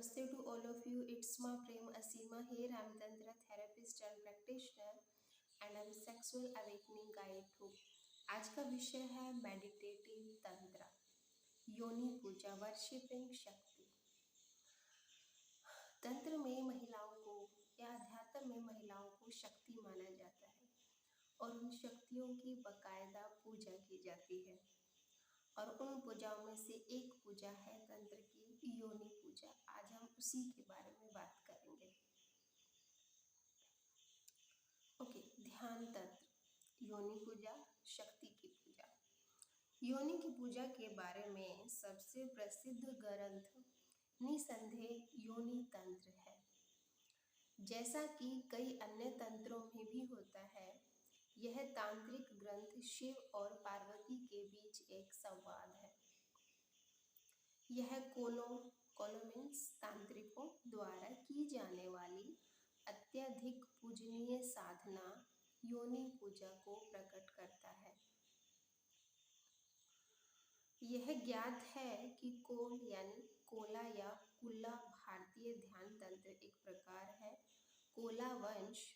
Namaste to all of you. It's my Prem Asima here. I'm Tantra therapist and practitioner and I'm sexual awakening guide too. आज का विषय है meditative तंत्र, योनि पूजा, worshipping शक्ति। तंत्र में महिलाओं को या अध्यात्म में महिलाओं को शक्ति माना जाता है और उन शक्तियों की बकायदा पूजा की जाती है। और उन पूजाओं में से एक पूजा है तंत्र की योनि पूजा। आज हम उसी के बारे में बात करेंगे। ओके, ध्यान तंत्र, योनि पूजा, शक्ति की पूजा। योनि की पूजा के बारे में सबसे प्रसिद्ध ग्रंथ निसंदेह योनि तंत्र है। जैसा कि कई अन्य तंत्रों में भी होता है, यह तांत्रिक ग्रंथ शिव और पार्वती के बीच एक संवाद है। यह कोलोमेंस तांत्रिकों द्वारा की जाने वाली अत्यधिक पूजनीय साधना योनि पूजा को प्रकट करता है। यह ज्ञात है कि कोल यानी कोला या कुल्ला भारतीय ध्यान तंत्र एक प्रकार है। कोला वंश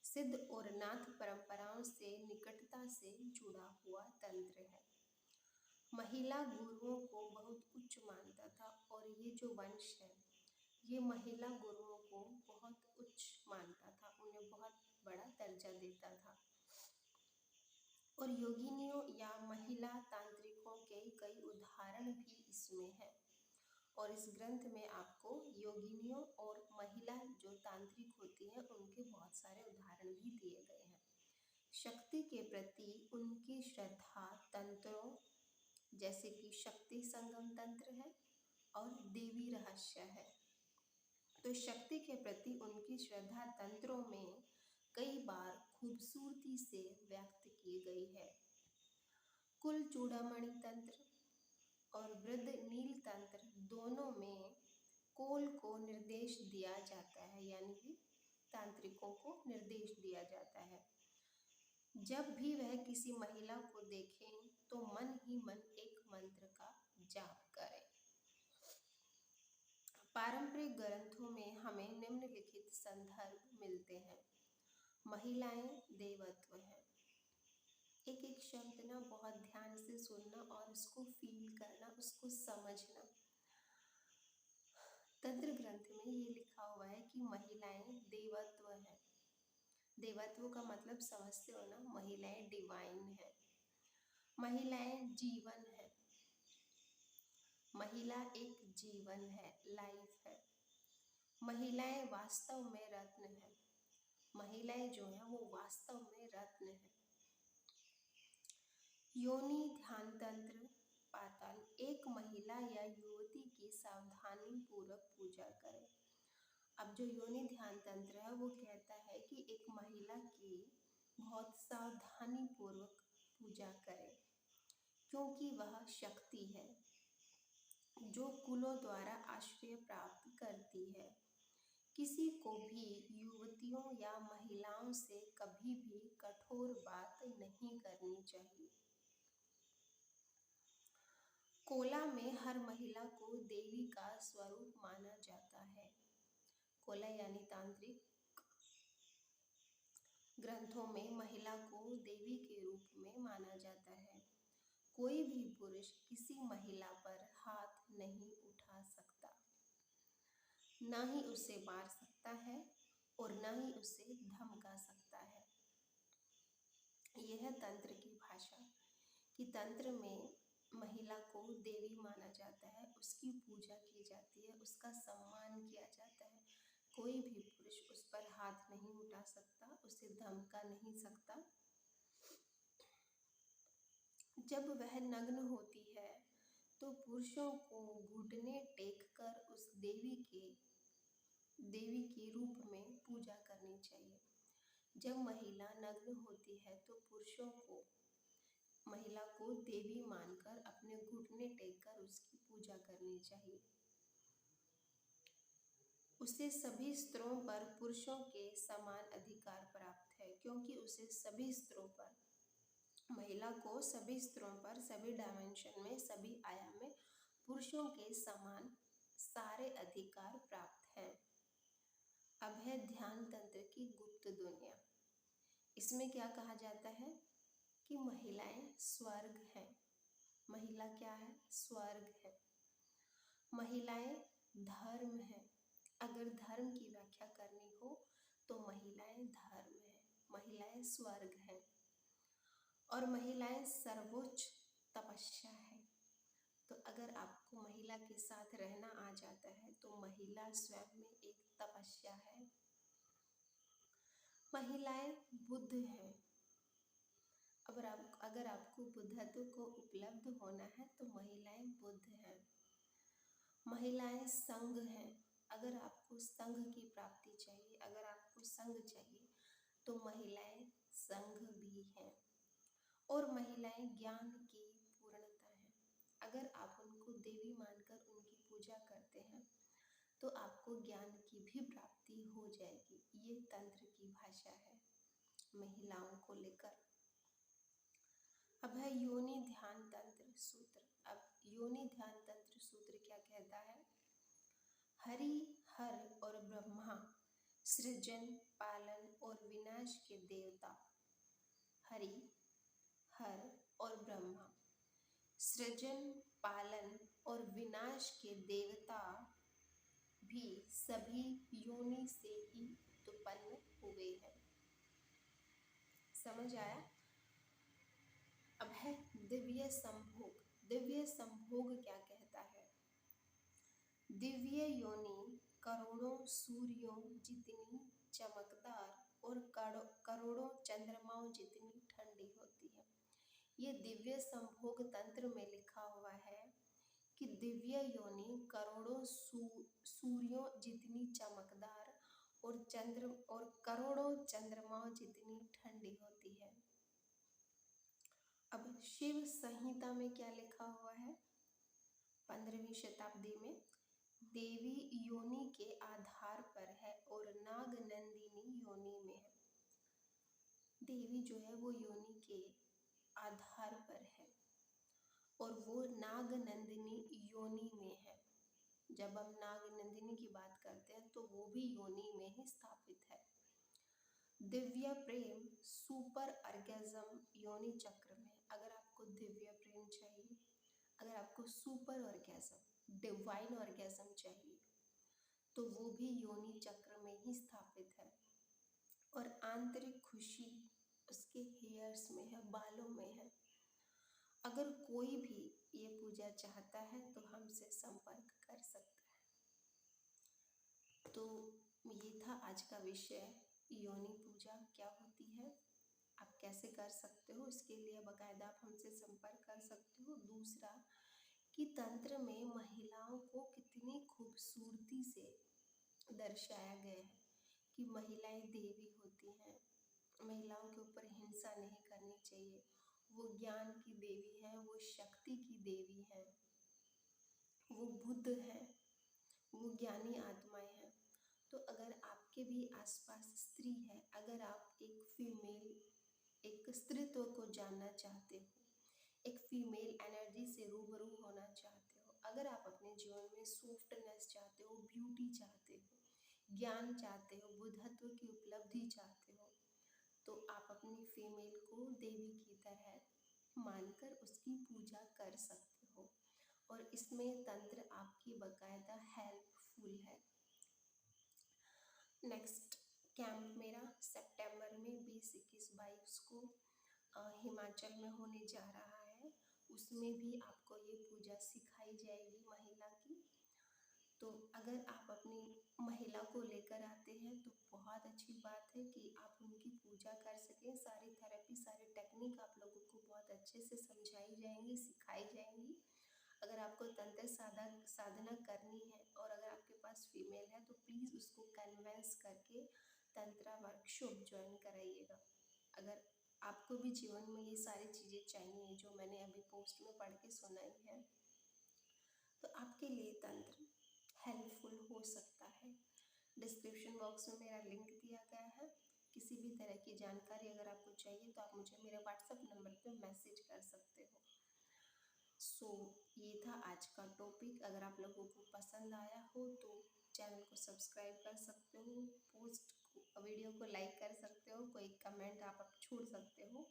सिद्ध और नाथ परंपराओं से निकटता से जुड़ा हुआ तंत्र है। महिला गुरुओं को बहुत उच्च मानता था और ये जो वंश है ये महिला गुरुओं को बहुत उच्च मानता था, उन्हें बहुत बड़ा दर्जा देता था। और योगिनियों या महिला तांत्रिकों के कई उदाहरण भी इसमें हैं। और इस ग्रंथ में आपको योगिनियों और महिला जो तांत्रिक होती हैं उनके बहुत सारे उदाहरण भी दिए गए हैं। शक्ति के प्रति उनकी श्रद्धा तंत्रों जैसे कि शक्ति संगम तंत्र है और देवी रहस्य है। तो शक्ति के प्रति उनकी श्रद्धा तंत्रों में कई बार खूबसूरती से व्यक्त की गई है। कुल चूड़ामणि तंत्र और वृद्ध नील तंत्र दोनों में कोल को निर्देश दिया जाता है, यानी कि तांत्रिकों को निर्देश दिया जाता है। जब भी वह किसी महिला को देखें तो मन ही मन एक मंत्र का जाप करें। पारंपरिक ग्रंथों में हमें निम्नलिखित संदर्भ मिलते हैं। महिलाएं देवत्व हैं। एक एक शब्द ना बहुत ध्यान से सुनना और उसको फील करना, उसको समझना। तंत्र ग्रंथ में ये लिखा हुआ है कि महिलाएं देवत्व हैं। देवत्व का मतलब समझते हो ना, महिलाएं डिवाइन है, महिलाएं जीवन है, महिला एक जीवन है, लाइफ है। महिलाएं वास्तव में रत्न है, महिलाएं जो है वो वास्तव में रत्न है। योनि ध्यान तंत्र पाताल, एक महिला या युवती की सावधानी पूर्वक पूजा करें। अब जो योनि ध्यान तंत्र है वो कहता है कि एक महिला की बहुत सावधानी पूर्वक पूजा करें, क्योंकि वह शक्ति है जो कुलों द्वारा आश्रय प्राप्त करती है। किसी को भी युवतियों या महिलाओं से कभी भी कठोर बात नहीं करनी चाहिए। कोला में हर महिला को देवी का स्वरूप माना जाता है। कोला यानी तांत्रिक ग्रंथों में महिला को देवी के रूप में माना जाता है। कोई भी पुरुष किसी महिला पर हाथ नहीं उठा सकता, ना ही उसे मार सकता है और ना ही उसे धमका सकता है। यह तंत्र की भाषा कि तंत्र में महिला को देवी माना जाता है, उसकी पूजा की जाती है, उसका सम्मान किया जाता है। कोई भी पुरुष उस पर हाथ नहीं उठा सकता, उसे धमका नहीं सकता। जब वह नग्न होती है तो पुरुषों को घुटने टेक कर उस देवी के रूप में पूजा करनी चाहिए। जब महिला नग्न होती है तो पुरुषों को महिला को देवी मानकर अपने घुटने टेक कर उसकी पूजा करनी चाहिए। उसे सभी स्तरों पर पुरुषों के समान अधिकार प्राप्त है, क्योंकि उसे सभी स्तरों पर, महिला को सभी स्तरों पर, सभी डायमेंशन में, सभी आयाम में पुरुषों के समान सारे अधिकार प्राप्त हैं। अब है ध्यान तंत्र की गुप्त दुनिया। इसमें क्या कहा जाता है कि महिलाएं स्वर्ग हैं। महिला क्या है? स्वर्ग है। महिलाएं धर्म है। अगर धर्म की व्याख्या करनी हो तो महिलाएं धर्म है, महिलाएं स्वर्ग है। और महिलाएं सर्वोच्च तपस्या है। तो अगर आपको महिला के साथ रहना आ जाता है तो महिला स्वयं में एक तपस्या है। महिलाएं बुद्ध हैं। अगर आपको बुद्धत्व को उपलब्ध होना है तो महिलाएं बुद्ध हैं। महिलाएं संघ हैं। अगर आपको संघ की प्राप्ति चाहिए, अगर आपको संघ चाहिए तो महिलाएं संघ भी हैं। और महिलाएं ज्ञान की पूर्णता है। अगर आप उनको देवी मानकर उनकी पूजा करते हैं तो आपको ज्ञान की भी प्राप्ति हो जाएगी। ये तंत्र की भाषा है महिलाओं को लेकर। अब है योनि ध्यान तंत्र सूत्र। अब योनि ध्यान तंत्र सूत्र क्या कहता है? हरि, हर और ब्रह्मा सृजन, पालन और विनाश के देवता। हरि, हर और ब्रह्मा सृजन, पालन और विनाश के देवता भी सभी योनि से ही उत्पन्न हुए हैं। समझ आया? अब है दिव्य संभोग। दिव्य संभोग क्या कहता है? दिव्य योनि करोड़ों सूर्यों जितनी चमकदार और करोड़ों चंद्रमाओं जितनी ठंडी होती है। ये दिव्य संभोग तंत्र में लिखा हुआ है कि दिव्य योनि करोड़ों सूर्यों जितनी चमकदार और करोड़ों चंद्रमाओं जितनी ठंडी होती है। अब शिव संहिता में क्या लिखा हुआ है? 15वीं शताब्दी में देवी योनि के आधार पर है और नाग नंदिनी योनि में है। देवी जो है वो योनि के आधार पर है और वो नाग नंदिनी योनि में है। जब हम नाग नंदिनी की बात करते हैं तो वो भी योनि में ही स्थापित है। दिव्य प्रेम सुपर ऑर्गेज्म योनि चक्र में। अगर आपको दिव्य प्रेम चाहिए, अगर आपको सुपर ऑर्गेज्म, डिवाइन ऑर्गेज्म चाहिए तो वो भी योनि चक्र में ही स्थापित है। और आंतरिक खुशी उसके हेयर्स में है, बालों में है। अगर कोई भी ये पूजा चाहता है तो हमसे संपर्क कर सकता है। तो ये था आज का विषय, योनि पूजा क्या होती है, आप कैसे कर सकते हो, इसके लिए बाकायदा आप हमसे संपर्क कर सकते हो। दूसरा कि तंत्र में महिलाओं को कितनी खूबसूरती से दर्शाया गया है कि महिलाएं देवी होती हैं, महिलाओं के ऊपर हिंसा नहीं करनी चाहिए, वो ज्ञान की देवी हैं, वो शक्ति की देवी हैं, वो बुद्ध हैं, वो ज्ञानी आत्माएं हैं। तो अगर आपके भी आसपास स्त्री है, अगर आप एक स्त्रीत्व को जानना चाहते हो, एक फीमेल एनर्जी से रूबरू होना चाहते हो, अगर आप अपने जीवन में सॉफ्टनेस चाहते हो, ब्यूटी चाहते हो, ज्ञान चाहते हो, बुद्धत्व की उपलब्धि चाहते हो, तो आप अपनी फीमेल को देवी की तरह मानकर उसकी पूजा कर सकते हो। और इसमें तंत्र आपकी बाकायदा हेल्पफुल है। नेक्स्ट कैंप मेरा सितंबर में 20, 21, 22 को हिमाचल में होने जा रहा है। उसमें भी आपको ये पूजा सिखाई जाएगी महिला की। तो अगर आप अपनी महिला को लेकर आते हैं तो बहुत अच्छी बात है कि आप उनकी पूजा कर सकें। सारी थेरेपी, सारी टेक्निक आप लोगों को बहुत अच्छे से समझाई जाएंगी, सिखाई जाएंगी। अगर आपको तंत्र साधना करनी है और अगर आपके पास फीमेल है तो प्लीज़ उसको कन्विंस करके तंत्र वर्कशॉप ज्वाइन कराइएगा। अगर आपको भी जीवन में ये सारी चीज़ें चाहिए जो मैंने अभी पोस्ट में पढ़ के सुनाई है तो आपके लिए तंत्र हेल्पफुल हो सकता है। डिस्क्रिप्शन बॉक्स में मेरा लिंक दिया गया है। किसी भी तरह की जानकारी अगर आपको चाहिए तो आप मुझे मेरे व्हाट्सएप नंबर पे मैसेज कर सकते हो। सो ये था आज का टॉपिक। अगर आप लोगों को पसंद आया हो तो चैनल को सब्सक्राइब कर सकते हो, वीडियो को लाइक कर सकते हो, कोई कमेंट आप छोड़ सकते हो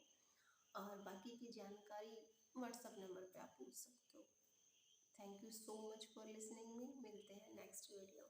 और बाकी की जानकारी व्हाट्सएप नंबर पे आप पूछ सकते हो। Thank you so much for listening me. मिलते हैं नेक्स्ट वीडियो।